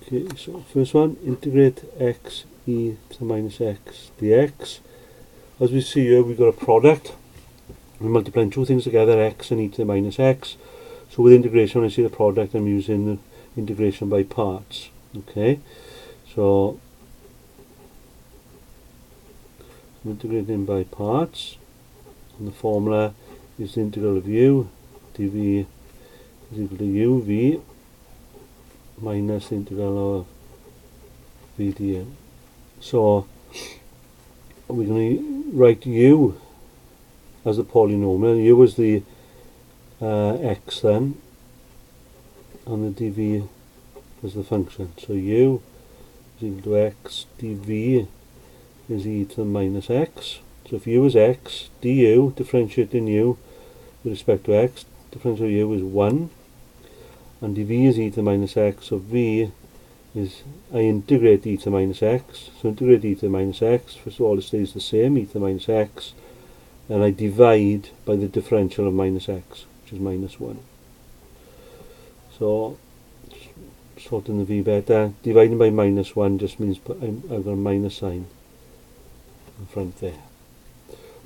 Okay, so first one, integrate x e to the minus x dx. As we see here, we've got a product. We're multiplying two things together, x and e to the minus x. So with integration, when I see the product, I'm using the integration by parts. Okay, so I'm integrating by parts, and the formula is the integral of u dv is equal to uv minus the integral of v du. So we're going to write u as the polynomial, u is the x then, and the dv is the function. So u is equal to x, dv is e to the minus x. So if u is x, du, differentiating u with respect to x, differential of u is 1, and dv is e to the minus x, so v is, I integrate e to the minus x, so integrate e to the minus x, first of all it stays the same, e to the minus x, and I divide by the differential of minus x, which is minus 1. So, sorting the v better, dividing by minus 1 just means I've got a minus sign in front there.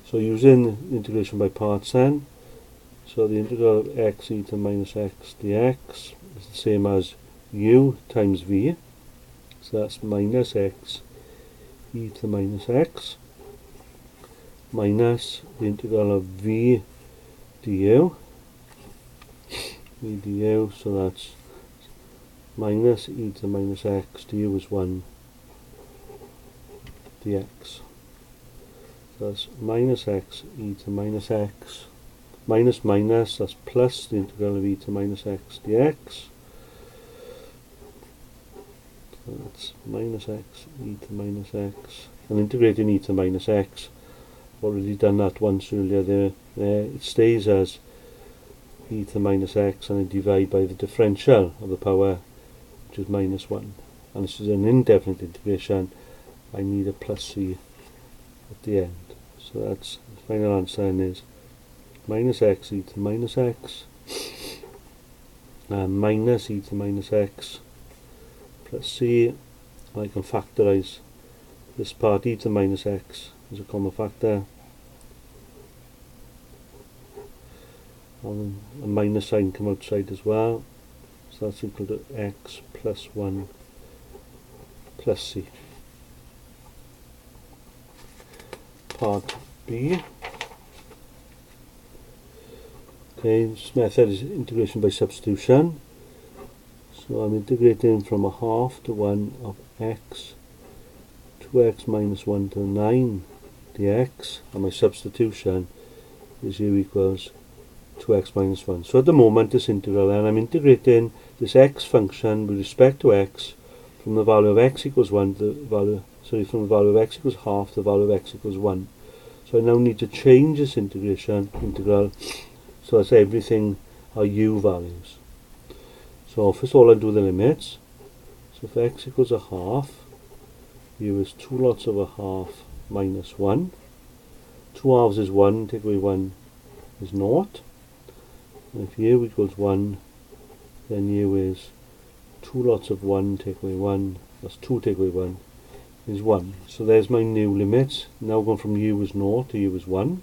So using integration by parts then, so the integral of x e to the minus x dx is the same as u times v, so that's minus x e to the minus x minus the integral of v du, so that's minus e to the minus x du is 1 dx. So that's minus x e to minus x minus minus, that's plus the integral of e to minus x dx. So that's minus x e to minus x, and integrating e to minus x, I've already done that once earlier there. It stays as e to minus x, and I divide by the differential of the power, which is minus 1. And this is an indefinite integration, I need a plus c at the end. So that's the final answer then is minus x e to minus x minus e to minus x plus c. I can factorise this part, e to minus x as a common factor, and a minus sign come outside as well, so that's equal to x plus 1 plus c. Part B. Okay, this method is integration by substitution. So I'm integrating from a half to 1 of x, 2x minus 1 to 9 dx, and my substitution is u equals 2x minus 1. So at the moment this integral, and I'm integrating this x function with respect to x from the value of x equals 1 to the value, from the value of x equals half to the value of x equals 1. So I now need to change this integral, so that's everything are u values. So first of all I do the limits. So if x equals a half, u is 2 lots of a half minus 1. 2 halves is 1, take away 1 is 0. And if u equals 1, then u is 2 lots of 1, take away 1, that's 2 take away 1, is 1. So there's my new limits. Now going from u is 0 to u is 1.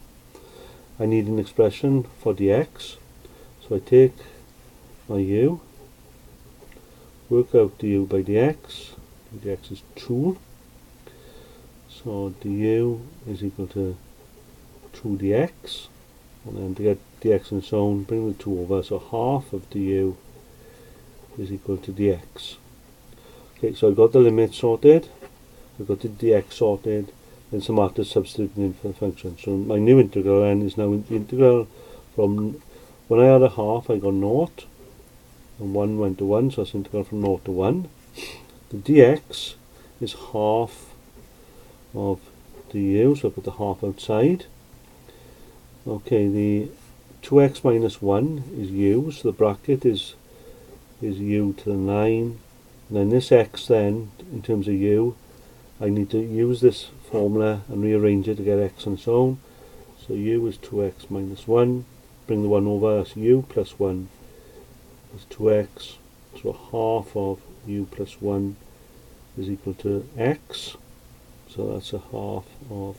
I need an expression for dx. So I take my u, work out du by dx. Dx is 2. So du is equal to 2 dx. And then to get dx on its own, bring the 2 over. So half of du is equal to dx. Okay, so I've got the limit sorted. I've got the dx sorted. Then some matter substituting in for the function. So my new integral then is now the integral from, when I had a half I got 0, and 1 went to 1, so that's integral from 0 to 1. The dx is half of du, so I put the half outside. Okay, the 2x minus 1 is u, so the bracket is u to the 9. And then this x then, in terms of u, I need to use this formula and rearrange it to get x on its own. So u is 2x minus 1, bring the 1 over, that's u plus 1 is 2x So half of u plus 1 is equal to x. So that's a half of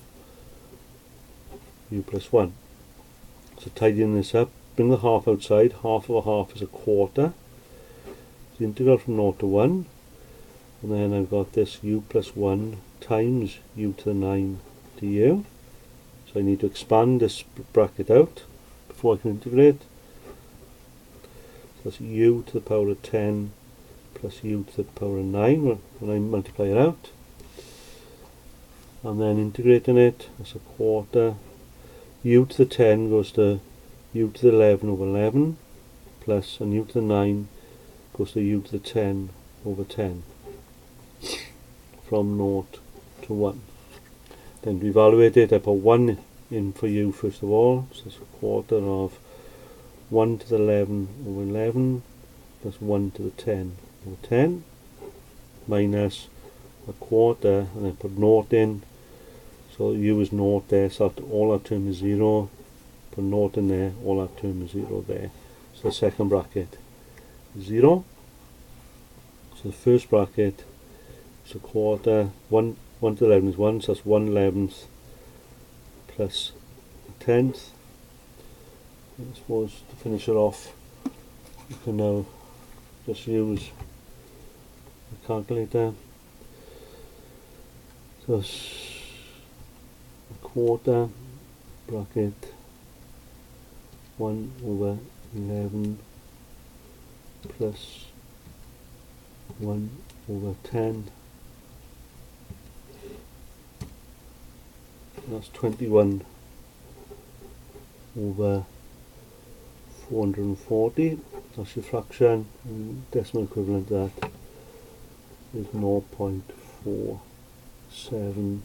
u plus 1. So tidying this up, bring the half outside. Half of a half is a quarter. The integral from 0 to 1. And then I've got this u plus 1 times u to the 9 du. So I need to expand this bracket out before I can integrate. So that's u to the power of 10 plus u to the power of 9 when I multiply it out. And then integrating it, that's a quarter. U to the 10 goes to u to the 11 over 11, plus, and u to the 9 goes to u to the 10 over 10, from 0 to 1. Then to evaluate it, I put 1 in for u first of all, so it's a quarter of 1 to the 11 over 11, plus 1 to the 10 over 10, minus a quarter, and I put 0 in. So u is 0 there, so all that term is 0, put 0 in there, all that term is 0 there. So the second bracket is 0. So the first bracket is a quarter, 1 to 11 is 1, so that's 1/11 plus a 10th. I suppose to finish it off, you can now just use the calculator. So quarter bracket 1 over 11 plus 1 over 10, that's 21 over 440. That's your fraction, and decimal equivalent to that is 0.47,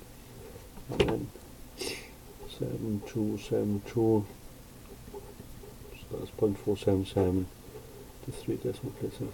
and then 7272, so that's 0.477 to 3 decimal places.